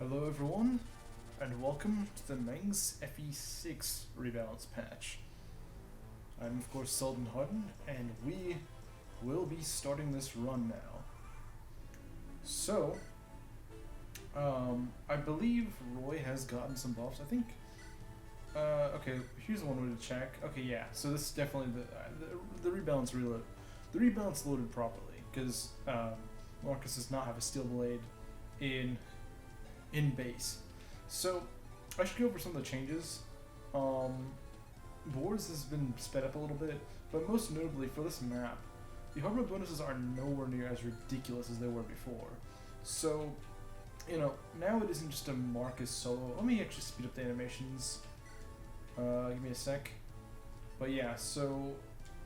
Hello everyone, and welcome to the Mangs FE6 Rebalance patch. I'm of course Sultan Hardin, and we will be starting this run now. So, I believe Roy has gotten some buffs, I think. Okay, here's one way to check. Okay, yeah, so this is definitely the rebalance reload. The rebalance loaded properly, because Marcus does not have a steel blade in base. So I should go over some of the changes. Boards has been sped up a little bit, but most notably for this map, the hardware bonuses are nowhere near as ridiculous as they were before. So, you know, now it isn't just a Marcus solo. Let me actually speed up the animations. Give me a sec. But yeah, so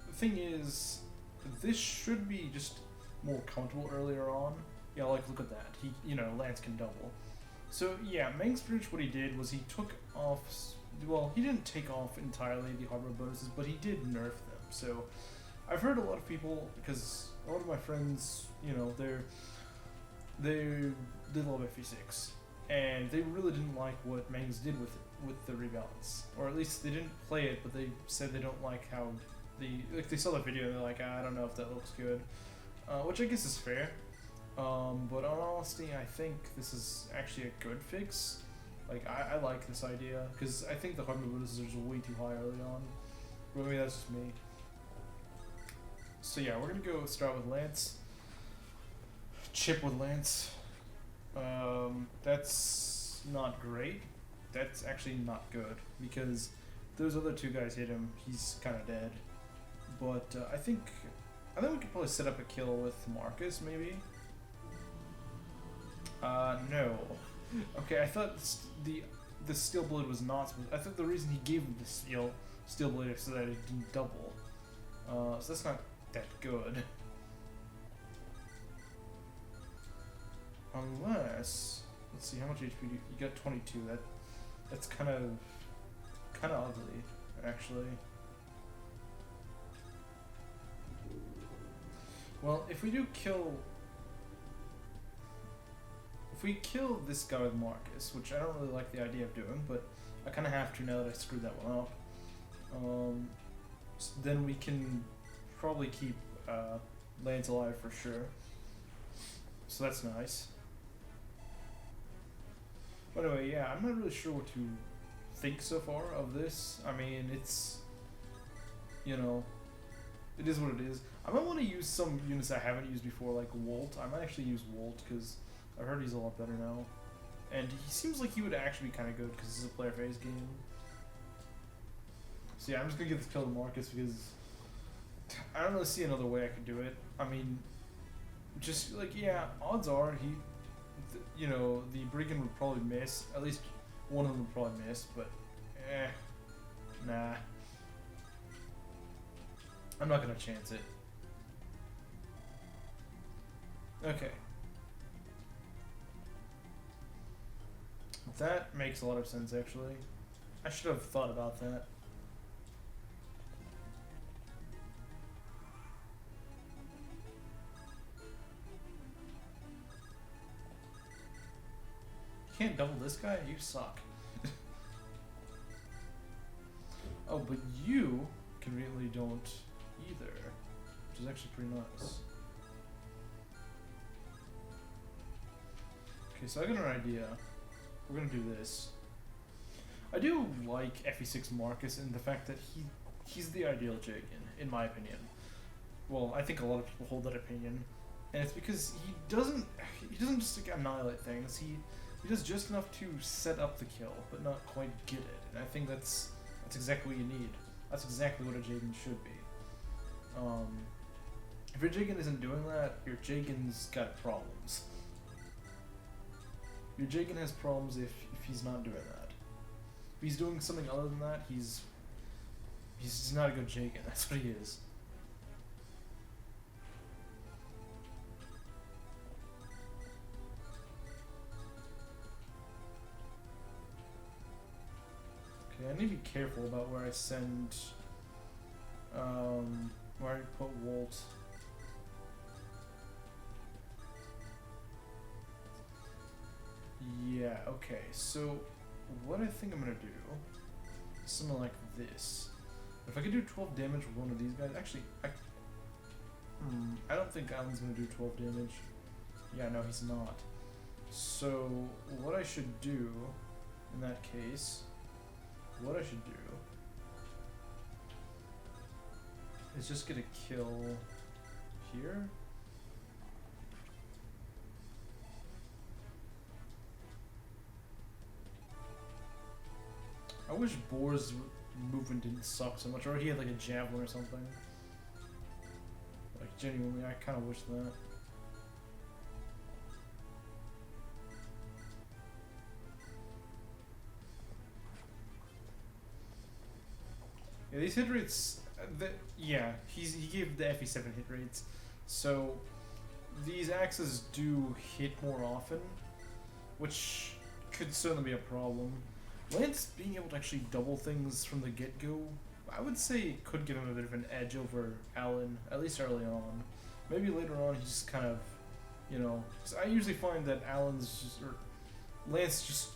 the thing is, this should be just more comfortable earlier on. Yeah, like look at that. Lance can double. So yeah, Mangs pretty much what he did was he took off, well, he didn't take off entirely the hardware bonuses, but he did nerf them. So I've heard a lot of people, because a lot of my friends, they love FE6, and they really didn't like what Mangs did with the rebalance, or at least they didn't play it, but they said they don't like how they saw the video and they're like, I don't know if that looks good, which I guess is fair. But in all honesty, I think this is actually a good fix. Like, I like this idea, because I think the hardware bonuses are way too high early on. But maybe that's just me. So yeah, we're gonna go start with Lance. Chip with Lance. That's not great. That's actually not good, because those other two guys hit him, he's kind of dead. But I think we could probably set up a kill with Marcus, maybe. No. Okay, I thought the steel blade was not. I thought the reason he gave him the steel blade is so that it didn't double. So that's not that good. Unless, let's see, how much HP do you got? 22. That's kind of ugly, actually. Well, if we kill this guy with Marcus, which I don't really like the idea of doing, but I kind of have to now that I screwed that one up, then we can probably keep Lance alive for sure. So that's nice. But anyway, yeah, I'm not really sure what to think so far of this. I mean, it's, it is what it is. I might want to use some units I haven't used before, like Wolt. I might actually use Wolt, because I've heard he's a lot better now. And he seems like he would actually be kind of good, because this is a player phase game. So yeah, I'm just going to get this kill to Marcus, because I don't really see another way I could do it. I mean, just, like, yeah, odds are the Brigand would probably miss. At least one of them would probably miss, but, nah. I'm not going to chance it. Okay. That makes a lot of sense, actually. I should have thought about that. You can't double this guy? You suck. Oh, but you conveniently don't either, which is actually pretty nice. Okay, so I got an idea. We're gonna do this. I do like FE6 Marcus in the fact that he's the ideal Jagan, in my opinion. Well, I think a lot of people hold that opinion, and it's because he doesn't just like annihilate things. He does just enough to set up the kill, but not quite get it. And I think that's exactly what you need. That's exactly what a Jagan should be. If your Jagan isn't doing that, your Jagan's got problems. Your Jagan has problems if he's not doing that. If he's doing something other than that, he's not a good Jagan. That's what he is. Okay, I need to be careful about where I send, where I put Wolt. Yeah, okay, so what I think I'm gonna do is something like this. If I could do 12 damage with one of these guys, actually, I don't think Alan's gonna do 12 damage. Yeah, no, he's not. So, what I should do, in that case, is just get a kill here. I wish Boar's movement didn't suck so much, or he had like a javelin or something. Like, genuinely, I kind of wish that. Yeah, these hit rates, he gave the FE7 hit rates, so these axes do hit more often, which could certainly be a problem. Lance being able to actually double things from the get-go, I would say it could give him a bit of an edge over Alan, at least early on. Maybe later on he's just kind of, you know, 'cause I usually find that Lance just,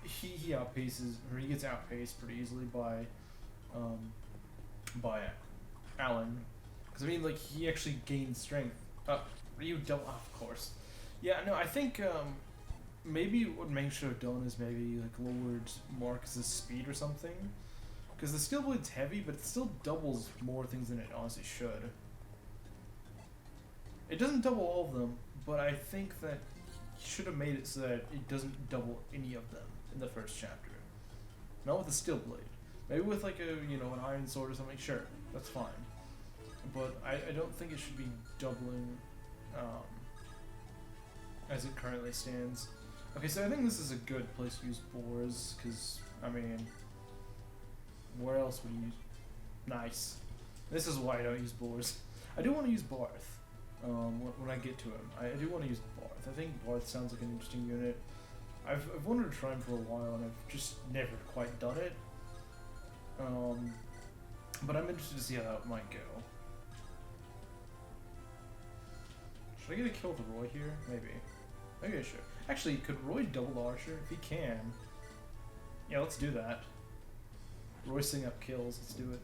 he outpaces, or he gets outpaced pretty easily by Alan. Because I mean, like, he actually gains strength. Ryu don't, of course. Yeah, no, I think, maybe what Mangs should have done is maybe like lowered Marcus's speed or something, because the skill blade's heavy, but it still doubles more things than it honestly should. It doesn't double all of them, but I think that he should have made it so that it doesn't double any of them in the first chapter. Not with the steel blade. Maybe with like a, you know, an iron sword or something. Sure, that's fine. But I don't think it should be doubling as it currently stands. Okay, so I think this is a good place to use boars, because, I mean, where else would you use? Nice. This is why I don't use boars. I do want to use Barth when I get to him. I do want to use Barth. I think Barth sounds like an interesting unit. I've wanted to try him for a while, and I've just never quite done it. But I'm interested to see how that might go. Should I get a kill with Roy here? Maybe. Maybe I should. Actually, could Roy double the Archer? If he can. Yeah, let's do that. Roy setting up kills. Let's do it.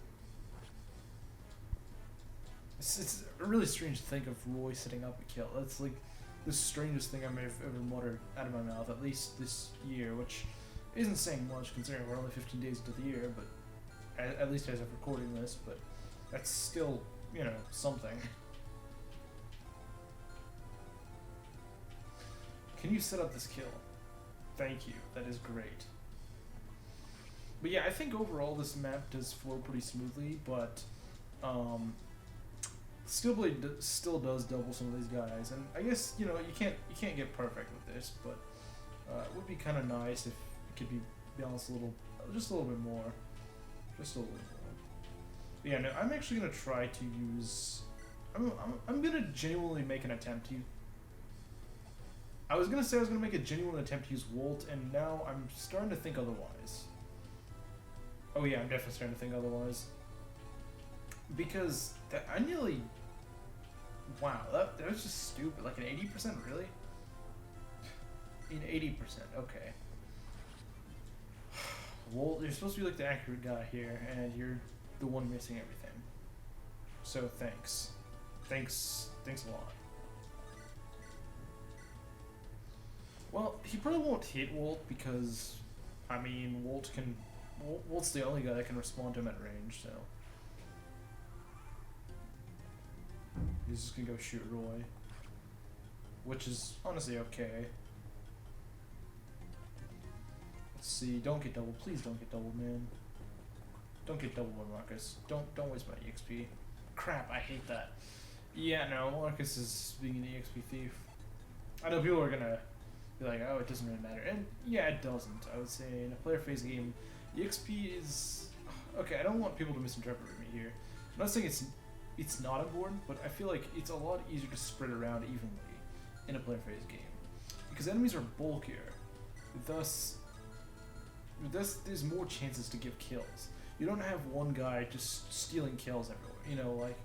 It's really strange to think of Roy setting up a kill. That's like the strangest thing I may have ever muttered out of my mouth, at least this year, which isn't saying much considering we're only 15 days into the year, but at least as of recording this, but that's still, you know, something. Can you set up this kill? Thank you, that is great. But yeah, I think overall this map does flow pretty smoothly, but Steelblade still does double some of these guys, and I guess, you know, you can't get perfect with this, but it would be kind of nice if it could be balanced just a little bit more. Just a little bit more. But yeah, no, I'm actually gonna try to use. I'm gonna genuinely make an attempt to. I was gonna say I was gonna make a genuine attempt to use Wolt, and now I'm starting to think otherwise. Oh yeah, I'm definitely starting to think otherwise. Because I nearly. Wow, that was just stupid. Like an 80%, really? An 80%, okay. Well, you're supposed to be like the accurate guy here, and you're the one missing everything. So thanks. Thanks a lot. Well, he probably won't hit Wolt because, I mean, Wolt's the only guy that can respond to him at range, so. He's just gonna go shoot Roy. Which is honestly okay. Let's see, don't get doubled. Please don't get doubled, man. Don't get doubled by Marcus. Don't waste my EXP. Crap, I hate that. Yeah, no, Marcus is being an EXP thief. I know people are gonna be like, oh, it doesn't really matter. And yeah, it doesn't. I would say in a player phase game, EXP is... Okay, I don't want people to misinterpret me here. I'm not saying it's not important, but I feel like it's a lot easier to spread around evenly in a player phase game. Because enemies are bulkier. Thus, there's more chances to give kills. You don't have one guy just stealing kills everywhere. You know, like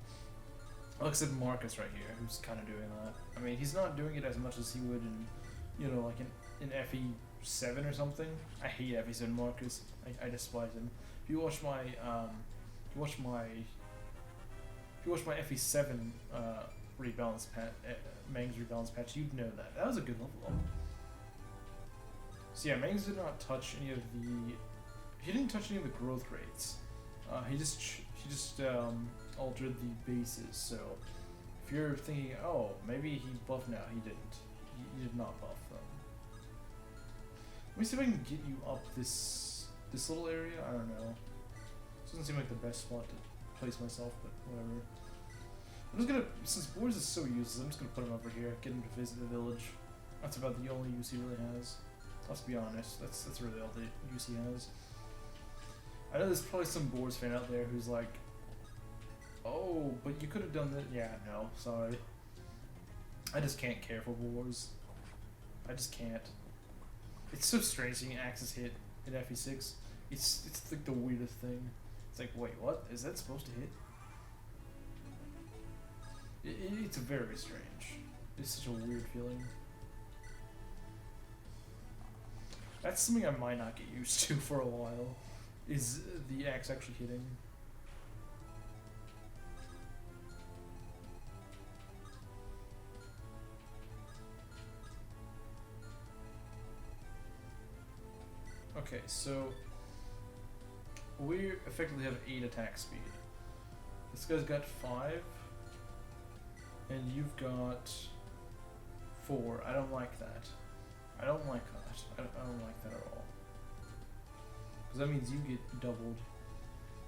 I said, Marcus right here, who's kind of doing that. I mean, he's not doing it as much as he would in, you know, like in FE7 or something. I hate FE7 Marcus. I despise him. If you watch my FE7 rebalance patch, Mangs rebalance patch, you'd know that. That was a good level up. So yeah, Mangs did not touch any of the. He didn't touch any of the growth rates. He just altered the bases. So if you're thinking, oh, maybe he buffed now, he didn't. He did not buff them. Let me see if I can get you up this little area. I don't know. This doesn't seem like the best spot to place myself, but whatever. I'm just gonna, since Boars is so useless, I'm just gonna put him over here, get him to visit the village. That's about the only use he really has. Let's be honest, that's really all the use he has. I know there's probably some Boars fan out there who's like, oh, but you could have done that. Yeah, no, sorry. I just can't care for Boars. I just can't. It's so strange seeing Axis hit in FE6. It's like the weirdest thing. It's like, wait, what? Is that supposed to hit? It's very strange. It's such a weird feeling. That's something I might not get used to for a while, is the axe actually hitting. Okay, so we effectively have 8 attack speed. This guy's got 5, and you've got 4. I don't like that. I don't like that. I don't like that at all. Because that means you get doubled.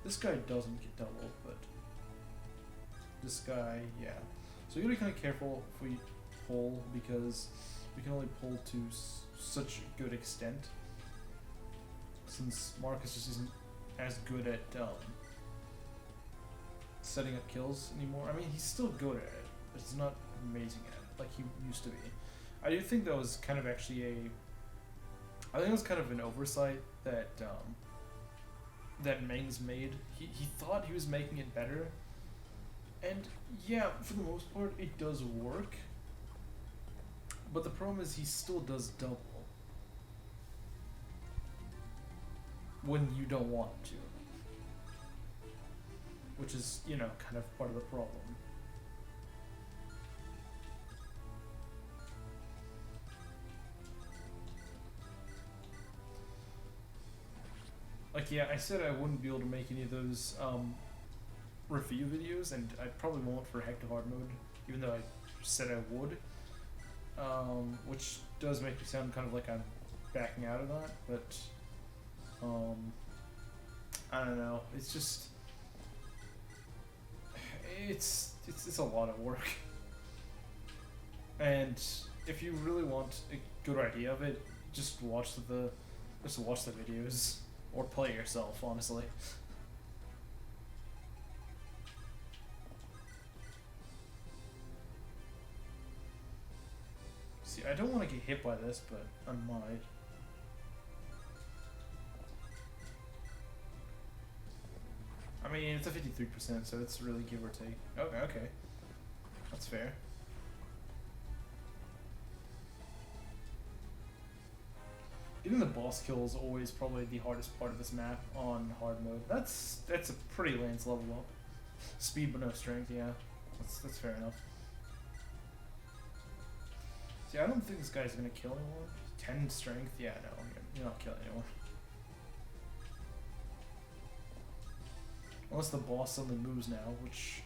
This guy doesn't get doubled, but this guy, yeah. So you gotta be kind of careful if we pull, because we can only pull to such a good extent. Since Marcus just isn't as good at setting up kills anymore. I mean, he's still good at it, but he's not amazing at it like he used to be. I do think that was kind of actually I think it was kind of an oversight that that Mangs made. He thought he was making it better, and yeah, for the most part, it does work. But the problem is he still does double when you don't want him to, which is, you know, kind of part of the problem. Like, yeah, I said I wouldn't be able to make any of those review videos, and I probably won't for Heck to Hard mode, even though I said I would, which does make me sound kind of like I'm backing out of that, but I don't know, it's just, it's a lot of work. And if you really want a good idea of it, just watch the videos. Or play it yourself, honestly. See, I don't want to get hit by this, but I might. I mean, it's a 53%, so it's really give or take. Okay. That's fair. Getting the boss kill is always probably the hardest part of this map on hard mode. That's a pretty Lance level up. Speed but no strength, yeah. That's fair enough. See, I don't think this guy's gonna kill anyone. 10 strength, yeah, no, you're not killing anyone. Unless the boss suddenly moves now, which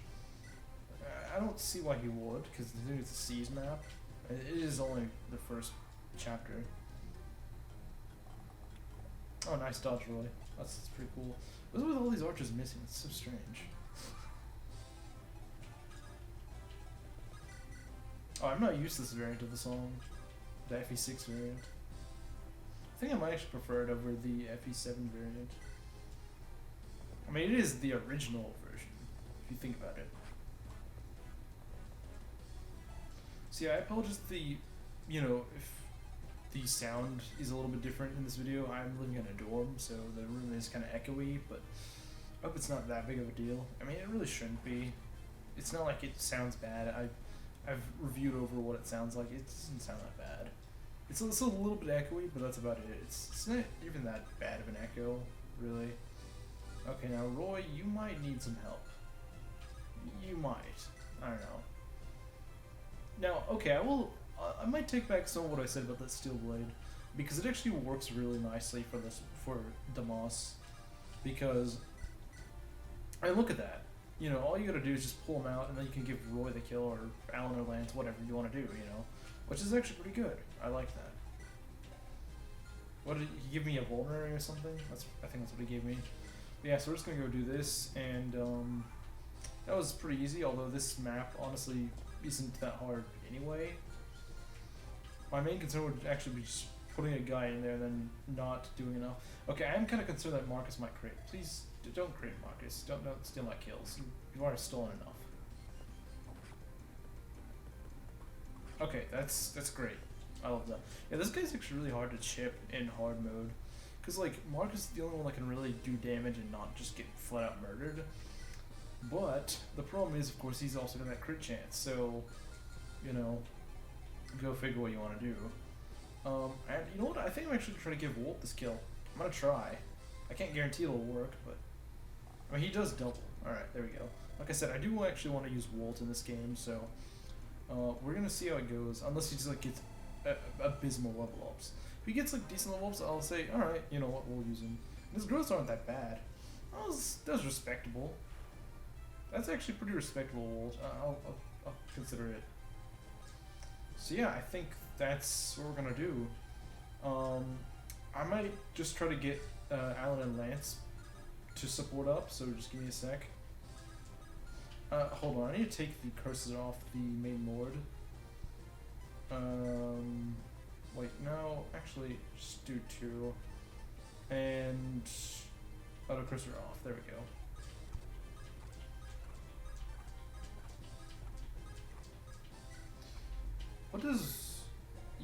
I don't see why he would, because I think it's a Seas map. It is only the first chapter. Oh, nice dodge, Roy. That's pretty cool. What's with all these archers missing? It's so strange. Oh, I'm not used to this variant of the song. The FE6 variant. I think I might actually prefer it over the FE7 variant. I mean, it is the original version, if you think about it. See, I apologize if if the sound is a little bit different in this video. I'm living in a dorm, so the room is kind of echoey, but I hope it's not that big of a deal. I mean, it really shouldn't be. It's not like it sounds bad. I've reviewed over what it sounds like. It doesn't sound that bad. It's a little bit echoey, but that's about it. It's not even that bad of an echo, really. Okay, now Roy, you might need some help. You might. I don't know. Now, okay, I might take back some of what I said about that steel blade, because it actually works really nicely for Damas, because I look at that. You know, all you gotta do is just pull him out, and then you can give Roy the kill, or Alan or Lance, whatever you want to do. You know, which is actually pretty good. I like that. What did he give me, a vulnerary or something? I think that's what he gave me. But yeah, so we're just gonna go do this, and that was pretty easy. Although this map honestly isn't that hard anyway. My main concern would actually be just putting a guy in there and then not doing enough. Okay, I am kind of concerned that Marcus might crit. Please don't crit, Marcus. Don't steal my kills. You've already stolen enough. Okay, that's great. I love that. Yeah, this guy's actually really hard to chip in hard mode, cause like Marcus is the only one that can really do damage and not just get flat out murdered. But the problem is, of course, he's also got that crit chance. So, you know, go figure what you want to do. And you know what? I think I'm actually gonna try to give Walt this kill. I'm gonna try. I can't guarantee it'll work, but I mean he does double. All right, there we go. Like I said, I do actually want to use Walt in this game, so we're gonna see how it goes. Unless he just like gets abysmal level ups. If he gets like decent level ups, I'll say, all right, you know what, we'll use him. And his growths aren't that bad. That was respectable. That's actually pretty respectable, Walt. I'll consider it. So yeah, I think that's what we're gonna do. I might just try to get Alan and Lance to support up, so just give me a sec. Hold on, I need to take the curses off the main lord. Wait, no, actually, just do 2. And auto cursor off, there we go. What does...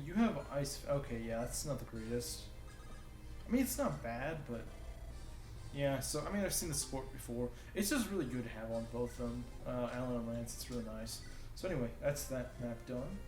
You have ice... Okay, yeah, that's not the greatest. I mean, it's not bad, but... Yeah, so, I mean, I've seen the support before. It's just really good to have on both of them. Alan and Lance, it's really nice. So anyway, that's that map done.